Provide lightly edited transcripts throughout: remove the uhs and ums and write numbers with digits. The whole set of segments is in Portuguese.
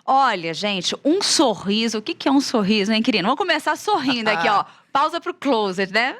Olha, gente, um sorriso. O que que é um sorriso, hein, querido? Vamos começar sorrindo aqui, ó. Pausa pro closet, né?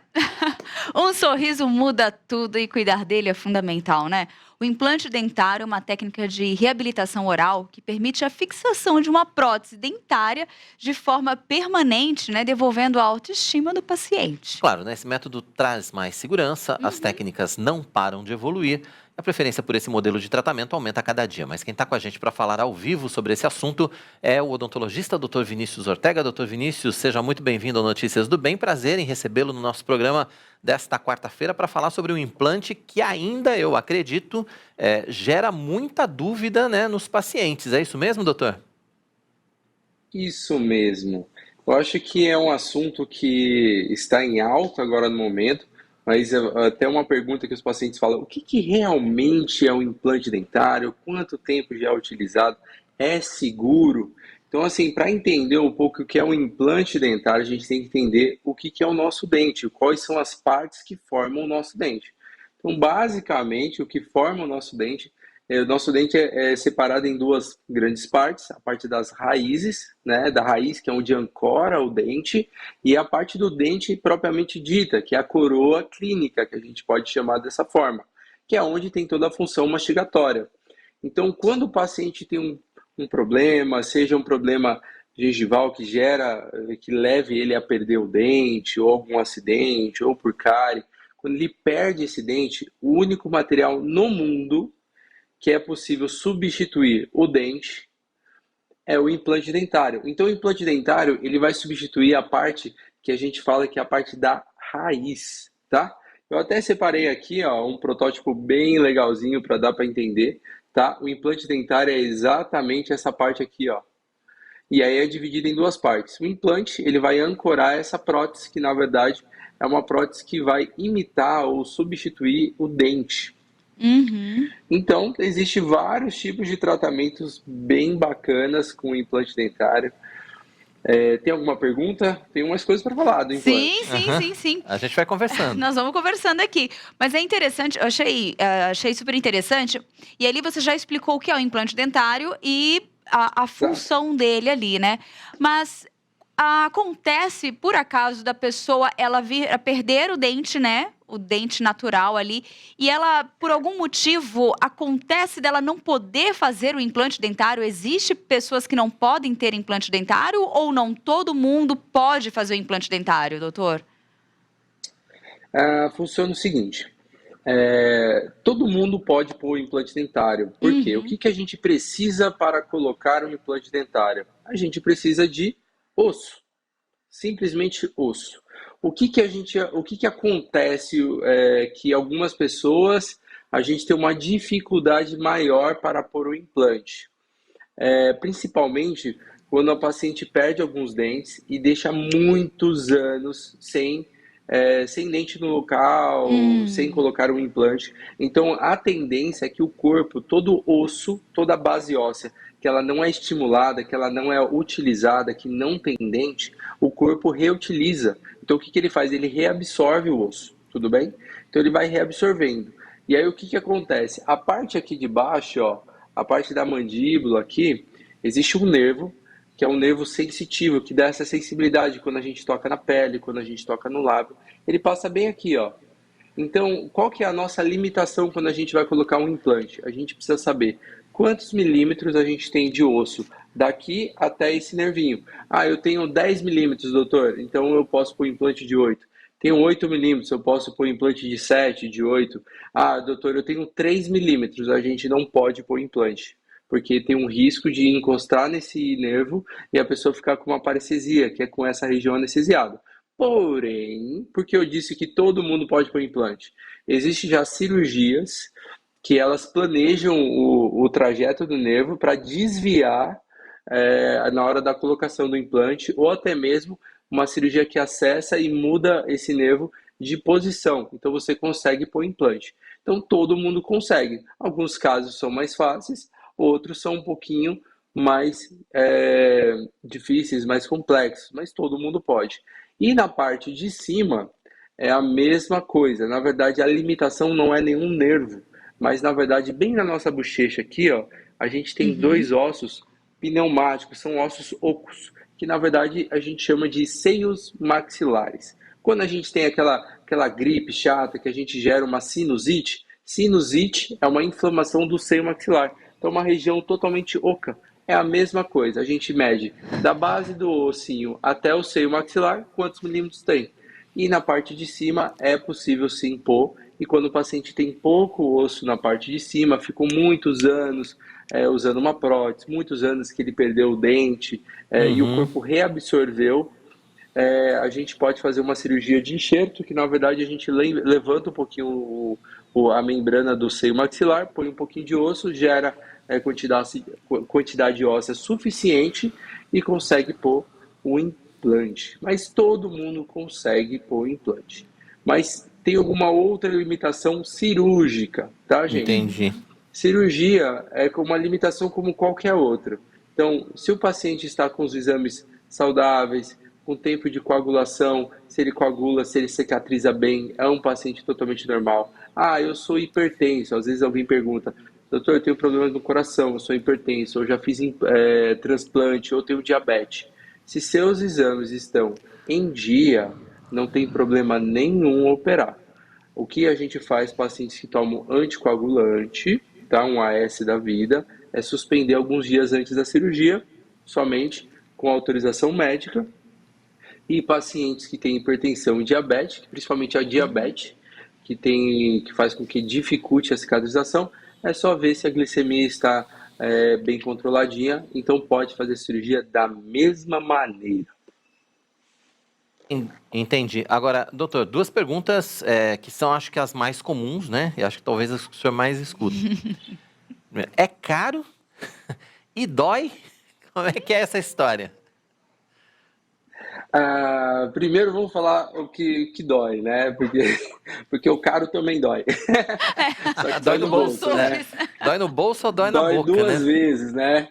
Um sorriso muda tudo e cuidar dele é fundamental, né? O implante dentário é uma técnica de reabilitação oral que permite a fixação de uma prótese dentária de forma permanente, né? Devolvendo a autoestima do paciente. Claro, né? Esse método traz mais segurança, as técnicas não param de evoluir, a preferência por esse modelo de tratamento aumenta a cada dia. Mas quem está com a gente para falar ao vivo sobre esse assunto é o odontologista Dr. Vinícius Ortega. Dr. Vinícius, seja muito bem-vindo ao Notícias do Bem. Prazer em recebê-lo no nosso programa desta quarta-feira para falar sobre um implante que ainda, eu acredito, gera muita dúvida, né, nos pacientes. É isso mesmo, doutor? Isso mesmo. Eu acho que é um assunto que está em alta agora no momento, mas até uma pergunta que os pacientes falam: o que que realmente é um implante dentário? Quanto tempo já é utilizado? É seguro? Então, assim, para entender um pouco o que é um implante dentário, a gente tem que entender o que que é o nosso dente, quais são as partes que formam o nosso dente. Então, basicamente, o que forma o nosso dente é separado em duas grandes partes: a parte das raízes, né, da raiz, que é onde ancora o dente, e a parte do dente propriamente dita, que é a coroa clínica, que a gente pode chamar dessa forma, que é onde tem toda a função mastigatória. Então, quando o paciente tem um problema, seja um problema gengival que leve ele a perder o dente, ou algum acidente, ou por cárie, quando ele perde esse dente, o único material no mundo que é possível substituir o dente é o implante dentário. Então, o implante dentário ele vai substituir a parte que a gente fala que é a parte da raiz, tá? Eu até separei aqui, ó, um protótipo bem legalzinho para dar para entender, tá? O implante dentário é exatamente essa parte aqui, ó. E aí é dividido em duas partes. O implante ele vai ancorar essa prótese, que na verdade é uma prótese que vai imitar ou substituir o dente. Uhum. Então, existem vários tipos de tratamentos bem bacanas com o implante dentário. Tem alguma pergunta? Tem umas coisas para falar do Sim, implante. sim, sim, sim. A gente vai conversando. Nós vamos conversando aqui. Mas é interessante, eu achei super interessante. E ali você já explicou o que é o implante dentário e a Tá. função dele ali, né? Mas acontece, por acaso, da pessoa ela vir a perder o dente, né? O dente natural ali. E ela, por algum motivo, acontece dela não poder fazer o implante dentário. Existe pessoas que não podem ter implante dentário ou não todo mundo pode fazer o implante dentário, doutor? Funciona o seguinte: todo mundo pode pôr implante dentário. Por quê? O Uhum. que que a gente precisa para colocar um implante dentário? A gente precisa de osso, simplesmente osso. O que que acontece que algumas pessoas a gente tem uma dificuldade maior para pôr o implante? Principalmente quando a paciente perde alguns dentes e deixa muitos anos sem dente no local, sem Hum. colocar um implante. Então, a tendência é que o corpo, todo osso, toda a base óssea, que ela não é estimulada, que ela não é utilizada, que não tem dente, o corpo reutiliza. Então, o que que ele faz? Ele reabsorve o osso, tudo bem? Então, ele vai reabsorvendo. E aí, o que que acontece? A parte aqui de baixo, ó, a parte da mandíbula aqui, existe um nervo, que é um nervo sensitivo, que dá essa sensibilidade quando a gente toca na pele, quando a gente toca no lábio. Ele passa bem aqui, ó. Então, qual que é a nossa limitação quando a gente vai colocar um implante? A gente precisa saber quantos milímetros a gente tem de osso daqui até esse nervinho. Eu tenho 10 milímetros, doutor, então eu posso pôr implante de 8. Tenho 8 milímetros, eu posso pôr implante de 7, de 8. Doutor, eu tenho 3 milímetros, a gente não pode pôr implante, porque tem um risco de encostar nesse nervo e a pessoa ficar com uma parestesia, que é com essa região anestesiada. Porém, porque eu disse que todo mundo pode pôr implante? Existem já cirurgias que elas planejam o trajeto do nervo para desviar na hora da colocação do implante, ou até mesmo uma cirurgia que acessa e muda esse nervo de posição. Então você consegue pôr implante. Então todo mundo consegue. Alguns casos são mais fáceis, outros são um pouquinho mais difíceis, mais complexos, mas todo mundo pode. E na parte de cima é a mesma coisa. Na verdade, a limitação não é nenhum nervo, mas na verdade, bem na nossa bochecha aqui, ó, a gente tem Uhum. dois ossos pneumáticos, são ossos ocos, que na verdade a gente chama de seios maxilares. Quando a gente tem aquela gripe chata, que a gente gera uma sinusite, sinusite é uma inflamação do seio maxilar. Então, uma região totalmente oca. É a mesma coisa. A gente mede da base do ossinho até o seio maxilar, quantos milímetros tem. E na parte de cima é possível sim pôr. E quando o paciente tem pouco osso na parte de cima, ficou muitos anos usando uma prótese, muitos anos que ele perdeu o dente e o corpo reabsorveu, a gente pode fazer uma cirurgia de enxerto, que na verdade a gente levanta um pouquinho a membrana do seio maxilar, põe um pouquinho de osso, gera quantidade óssea suficiente e consegue pôr o implante. Mas todo mundo consegue pôr o implante. Mas tem alguma outra limitação cirúrgica, tá, gente? Entendi. Cirurgia é uma limitação como qualquer outra. Então, se o paciente está com os exames saudáveis, com tempo de coagulação, se ele coagula, se ele cicatriza bem, é um paciente totalmente normal. Ah, eu sou hipertenso. Às vezes alguém pergunta, doutor, eu tenho problemas no coração, eu sou hipertenso, eu já fiz transplante, eu tenho diabetes. Se seus exames estão em dia, não tem problema nenhum operar. O que a gente faz pacientes que tomam anticoagulante, tá, um AS da vida, é suspender alguns dias antes da cirurgia, somente com autorização médica. E pacientes que têm hipertensão e diabetes, principalmente a diabetes, que faz com que dificulte a cicatrização, é só ver se a glicemia está bem controladinha, então pode fazer cirurgia da mesma maneira. Entendi. Agora, doutor, duas perguntas que são, acho que as mais comuns, né? E acho que talvez as que o senhor mais escuta. É caro? E dói? Como é que é essa história? Primeiro vamos falar o que dói, né? Porque o caro também dói. Só que dói no bolso, né? Dói no bolso ou dói na Dói boca, duas né? vezes, né?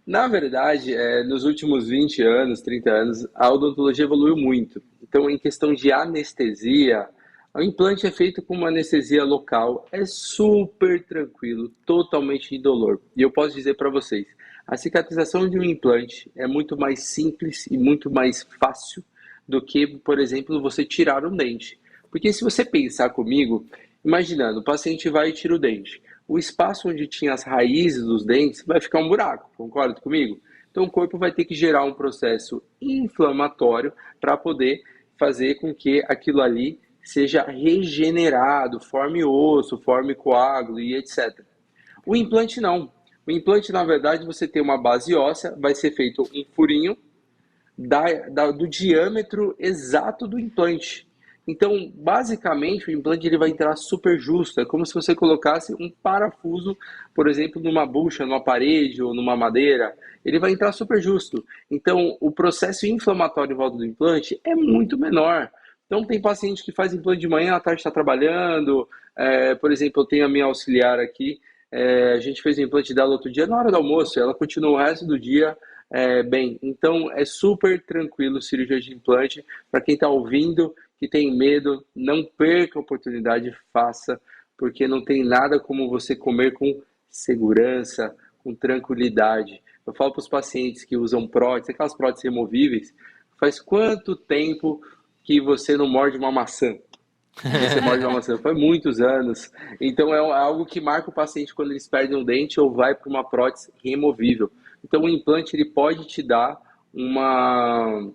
Na verdade, nos últimos 20 anos, 30 anos, a odontologia evoluiu muito. Então, em questão de anestesia, o implante é feito com uma anestesia local, é super tranquilo, totalmente indolor. E eu posso dizer para vocês, a cicatrização de um implante é muito mais simples e muito mais fácil do que, por exemplo, você tirar um dente. Porque se você pensar comigo, imaginando, o paciente vai e tira o dente. O espaço onde tinha as raízes dos dentes vai ficar um buraco, concorda comigo? Então o corpo vai ter que gerar um processo inflamatório para poder fazer com que aquilo ali seja regenerado, forme osso, forme coágulo e etc. O implante não. O implante, na verdade, você tem uma base óssea, vai ser feito um furinho do diâmetro exato do implante. Então, basicamente, o implante ele vai entrar super justo. É como se você colocasse um parafuso, por exemplo, numa bucha, numa parede ou numa madeira. Ele vai entrar super justo. Então, o processo inflamatório em volta do implante é muito menor. Então, tem paciente que faz implante de manhã, à tarde está trabalhando. Por exemplo, eu tenho a minha auxiliar aqui. A gente fez o implante dela outro dia na hora do almoço. Ela continua o resto do dia bem. Então, é super tranquilo cirurgia de implante. Para quem está ouvindo, que tem medo, não perca a oportunidade, faça, porque não tem nada como você comer com segurança, com tranquilidade. Eu falo para os pacientes que usam prótese, aquelas próteses removíveis, faz quanto tempo que você não morde uma maçã? Você morde uma maçã, faz muitos anos. Então é algo que marca o paciente quando eles perdem um dente ou vai para uma prótese removível. Então o implante ele pode te dar uma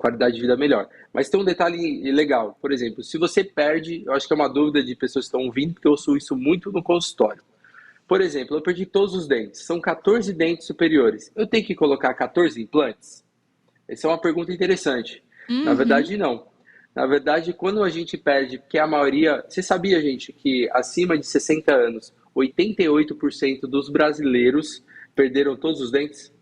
qualidade de vida melhor. Mas tem um detalhe legal, por exemplo, se você perde, eu acho que é uma dúvida de pessoas que estão ouvindo, porque eu ouço isso muito no consultório. Por exemplo, eu perdi todos os dentes, são 14 dentes superiores. Eu tenho que colocar 14 implantes? Essa é uma pergunta interessante. Na verdade, não. Na verdade, quando a gente perde, porque a maioria... Você sabia, gente, que acima de 60 anos, 88% dos brasileiros perderam todos os dentes?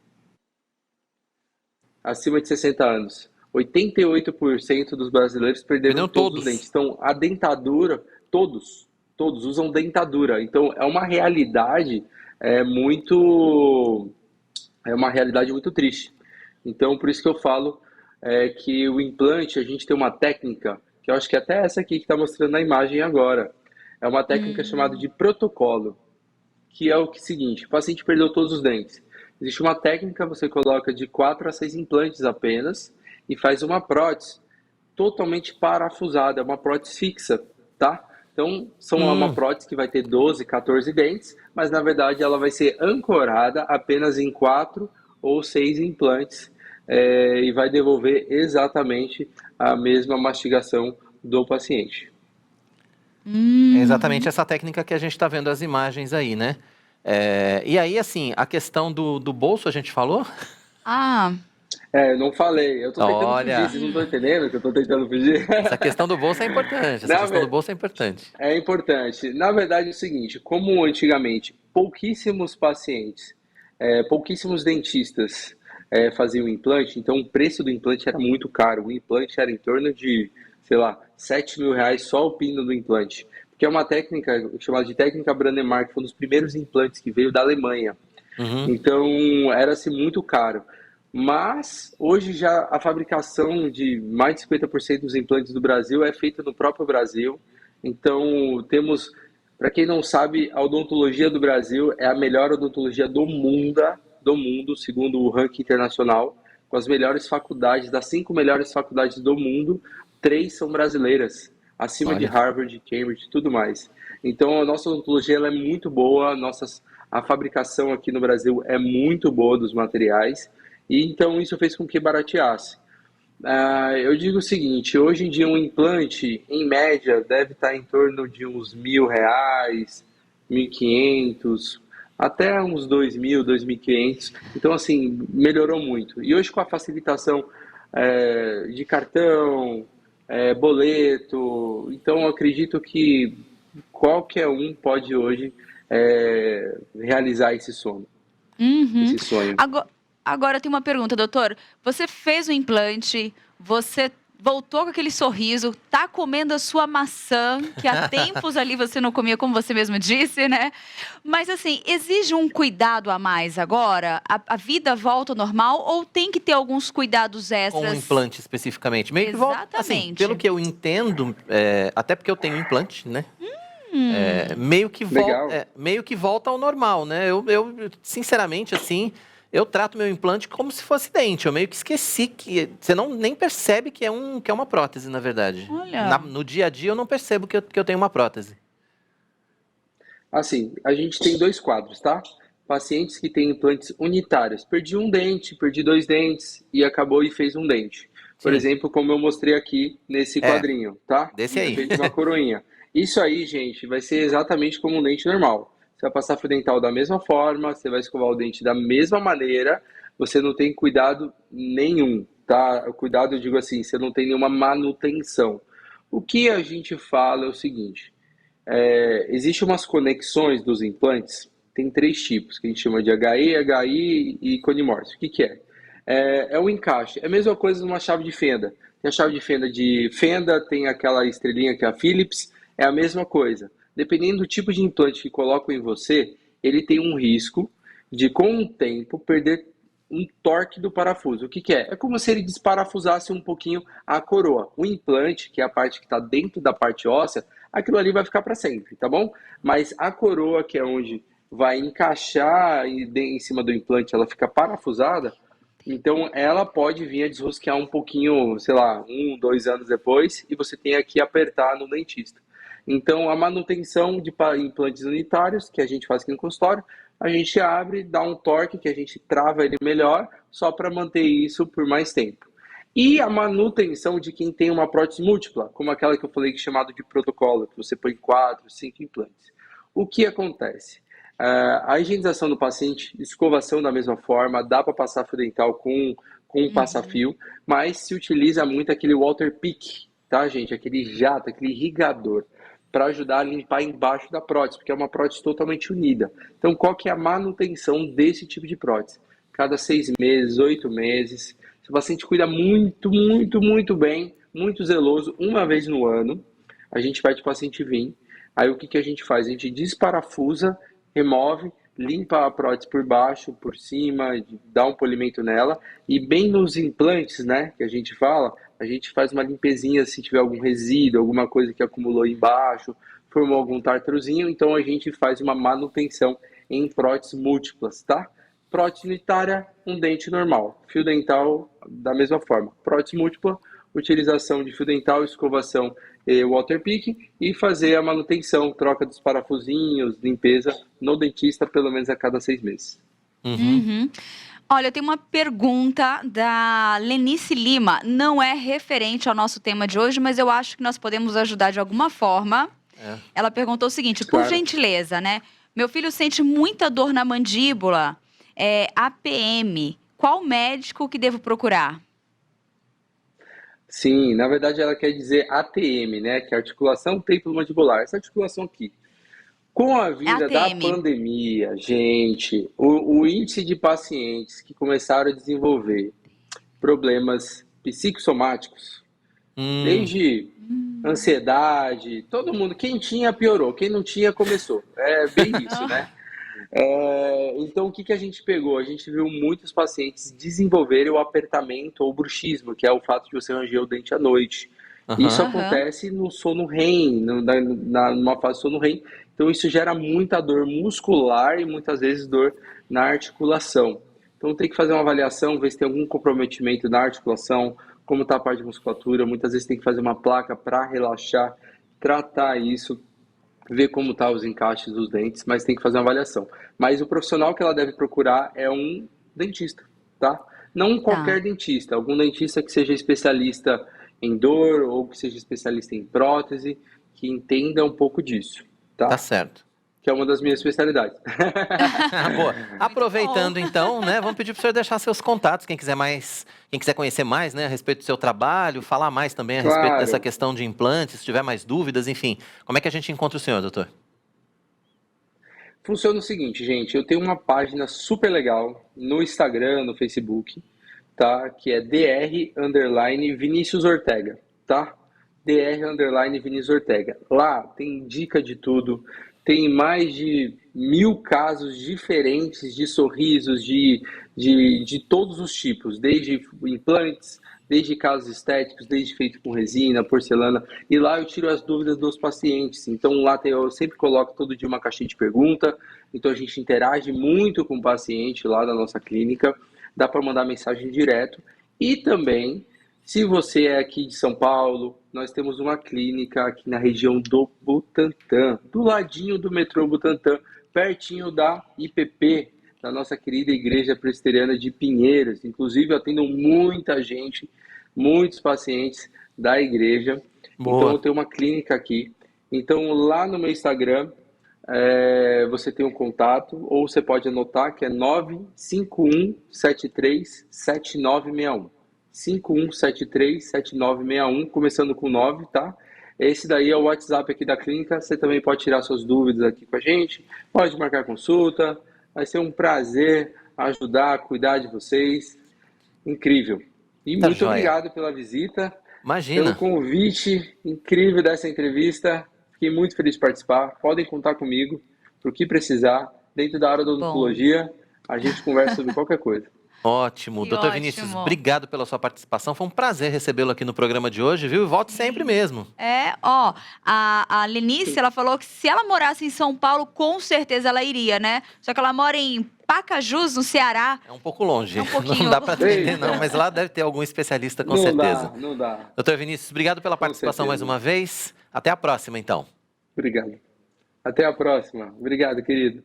Acima de 60 anos. 88% dos brasileiros perderam todos os dentes. Então, a dentadura, todos usam dentadura. Então, é uma realidade muito triste. Então, por isso que eu falo que o implante, a gente tem uma técnica, que eu acho que é até essa aqui que está mostrando na imagem agora. É uma técnica chamada de protocolo, que é o seguinte, o paciente perdeu todos os dentes. Existe uma técnica, você coloca de 4 a 6 implantes apenas e faz uma prótese totalmente parafusada, é uma prótese fixa, tá? Então, são uma Hum, prótese que vai ter 12, 14 dentes, mas na verdade ela vai ser ancorada apenas em 4 ou 6 implantes e vai devolver exatamente a mesma mastigação do paciente. é exatamente Uhum. essa técnica que a gente está vendo as imagens aí, né? E aí, assim, a questão do bolso a gente falou? Ah, Não falei, eu tô tentando fugir, Olha, vocês não estão entendendo que eu tô tentando fugir? essa questão do bolso é importante. Essa Na, questão do ver- bolso é importante. É importante. Na verdade, é o seguinte: como antigamente pouquíssimos pacientes, pouquíssimos dentistas faziam implante, então o preço do implante era muito caro. O implante era em torno de, sei lá, R$ 7.000 só o pino do implante. Porque é uma técnica chamada de técnica Brandemark, que foi um dos primeiros implantes que veio da Alemanha. Uhum. Então, era-se muito caro. Mas, hoje já a fabricação de mais de 50% dos implantes do Brasil é feita no próprio Brasil. Então, temos, para quem não sabe, a odontologia do Brasil é a melhor odontologia do mundo, segundo o ranking internacional, com as melhores faculdades, das 5 melhores faculdades do mundo, 3 são brasileiras, acima de Olha. Harvard, Cambridge e tudo mais. Então, a nossa odontologia ela é muito boa, a fabricação aqui no Brasil é muito boa dos materiais, e então isso fez com que barateasse. Eu digo o seguinte: hoje em dia um implante, em média, deve estar em torno de uns R$ 1.000, 1.500, até uns 2.000, 2.500. Então, assim, melhorou muito. E hoje com a facilitação de cartão, boleto, então eu acredito que qualquer um pode hoje realizar uhum. esse sonho. Agora tem uma pergunta, doutor. Você fez o implante, você voltou com aquele sorriso, tá comendo a sua maçã, que há tempos ali você não comia, como você mesmo disse, né? Mas assim, exige um cuidado a mais agora? A vida volta ao normal ou tem que ter alguns cuidados Com o extras? implante especificamente. Meio que volta, assim, pelo Exatamente. que eu entendo, até porque eu tenho implante, né? Hum, Legal. Meio que volta ao normal, né? Sinceramente, assim, eu trato meu implante como se fosse dente. Eu meio que esqueci que você não nem percebe que é uma prótese, na verdade. olha. No dia a dia eu não percebo que eu tenho uma prótese. Assim, a gente tem dois quadros, tá? Pacientes que têm implantes unitários. Perdi um dente, perdi dois dentes e acabou e fez um dente. Por Sim, exemplo, como eu mostrei aqui nesse é, quadrinho, tá? desse Foi aí. feito uma coroinha. Isso aí, gente, vai ser exatamente como um dente normal. Você vai passar fio dental da mesma forma, você vai escovar o dente da mesma maneira, você não tem cuidado nenhum, tá? O cuidado, eu digo assim, você não tem nenhuma manutenção. O que a gente fala é o seguinte: existem umas conexões dos implantes, tem três tipos, que a gente chama de HE, HI e conimórcio. O que, que é? É um encaixe. É a mesma coisa numa chave de fenda. Tem a chave de fenda, tem aquela estrelinha que é a Phillips, é a mesma coisa. Dependendo do tipo de implante que colocam em você, ele tem um risco de, com o tempo, perder um torque do parafuso. O que, que é? É como se ele desparafusasse um pouquinho a coroa. O implante, que é a parte que está dentro da parte óssea, aquilo ali vai ficar para sempre, tá bom? Mas a coroa, que é onde vai encaixar em cima do implante, ela fica parafusada, então ela pode vir a desrosquear um pouquinho, sei lá, 1, 2 anos depois, e você tem que apertar no dentista. Então a manutenção de implantes unitários, que a gente faz aqui no consultório, a gente abre, dá um torque, que a gente trava ele melhor, só para manter isso por mais tempo. E a manutenção de quem tem uma prótese múltipla, como aquela que eu falei que é chamado de protocolo, que você põe 4, 5 implantes. O que acontece? A higienização do paciente, escovação da mesma forma, dá para passar fio dental com um Uhum. passa-fio, mas se utiliza muito aquele water pick, tá, gente? Aquele jato, aquele irrigador, para ajudar a limpar embaixo da prótese, porque é uma prótese totalmente unida. Então, qual que é a manutenção desse tipo de prótese? Cada 6 meses, 8 meses. Se o paciente cuida muito, muito, muito bem, muito zeloso, uma vez no ano, a gente pede para o paciente vir. Aí o que, que a gente faz? A gente desparafusa, remove, limpa a prótese por baixo, por cima, dá um polimento nela. E bem nos implantes, né, que a gente fala, a gente faz uma limpezinha se tiver algum resíduo, alguma coisa que acumulou embaixo, formou algum tártarozinho, então a gente faz uma manutenção em próteses múltiplas, tá? Prótese unitária, um dente normal. Fio dental, da mesma forma. Prótese múltipla, utilização de fio dental, escovação e waterpick, e fazer a manutenção, troca dos parafusinhos, limpeza no dentista pelo menos a cada 6 meses. Uhum. Olha, eu tenho uma pergunta da Lenice Lima. Não é referente ao nosso tema de hoje, mas eu acho que nós podemos ajudar de alguma forma. Ela perguntou o seguinte, por Claro. gentileza, né? Meu filho sente muita dor na mandíbula, APM. Qual médico que devo procurar? Sim, na verdade ela quer dizer ATM, né? Que é articulação temporomandibular. Essa articulação aqui. Com a vinda da ATM. pandemia, gente, o índice de pacientes que começaram a desenvolver problemas psicossomáticos, desde ansiedade, todo mundo, quem tinha piorou, quem não tinha começou. É bem isso, né? Então, o que a gente pegou? A gente viu muitos pacientes desenvolverem o apertamento ou bruxismo, que é o fato de você ranger o dente à noite. Isso Aham. acontece no sono REM, numa fase sono REM. Então, isso gera muita dor muscular e muitas vezes dor na articulação. Então, tem que fazer uma avaliação, ver se tem algum comprometimento na articulação, como está a parte de musculatura. Muitas vezes tem que fazer uma placa para relaxar, tratar isso, ver como tá os encaixes dos dentes, mas tem que fazer uma avaliação. Mas o profissional que ela deve procurar é um dentista, tá? Não qualquer dentista, algum dentista que seja especialista em dor ou que seja especialista em prótese, que entenda um pouco disso, tá? Tá certo. Que é uma das minhas especialidades. Boa. Aproveitando então, né, vamos pedir para o senhor deixar seus contatos, quem quiser conhecer mais, né, a respeito do seu trabalho, falar mais também a respeito Claro. dessa questão de implantes, se tiver mais dúvidas, enfim. Como é que a gente encontra o senhor, doutor? Funciona o seguinte, gente, eu tenho uma página super legal no Instagram, no Facebook, tá? Que é Dr_Vinícius Ortega, tá? Dr_Vinícius Ortega. Lá tem dica de tudo, tem mais de 1000 casos diferentes de sorrisos de todos os tipos, desde implantes, desde casos estéticos, desde feito com resina, porcelana, e lá eu tiro as dúvidas dos pacientes. Então lá eu sempre coloco todo dia uma caixinha de pergunta, então a gente interage muito com o paciente lá na nossa clínica, dá para mandar mensagem direto, e também, se você é aqui de São Paulo, nós temos uma clínica aqui na região do Butantã, do ladinho do metrô Butantã, pertinho da IPP, da nossa querida Igreja Presbiteriana de Pinheiros. Inclusive, eu atendo muita gente, muitos pacientes da igreja. Boa. Então, eu tenho uma clínica aqui. Então, lá no meu Instagram, você tem um contato, ou você pode anotar que é 951737961. 51737961, começando com 9, tá? Esse daí é o WhatsApp aqui da clínica. Você também pode tirar suas dúvidas aqui com a gente, pode marcar consulta. Vai ser um prazer ajudar, cuidar de vocês. Incrível. E Tá muito joia. obrigado pela visita, Imagina. pelo convite incrível dessa entrevista. Fiquei muito feliz de participar. Podem contar comigo para o que precisar. Dentro da área da odontologia, a gente conversa sobre qualquer coisa. Ótimo. Que Doutor Vinícius, ótimo. obrigado pela sua participação. Foi um prazer recebê-lo aqui no programa de hoje, viu? E volte sempre mesmo. A Lenice, ela falou que se ela morasse em São Paulo, com certeza ela iria, né? Só que ela mora em Pacajus, no Ceará. É um pouco longe. É um pouquinho. Não dá para atender, Eita. não, mas lá deve ter algum especialista, com Não certeza. dá, não dá. Doutor Vinícius, obrigado pela participação mais certeza. uma vez. Até a próxima, então. Obrigado. Até a próxima. Obrigado, querido.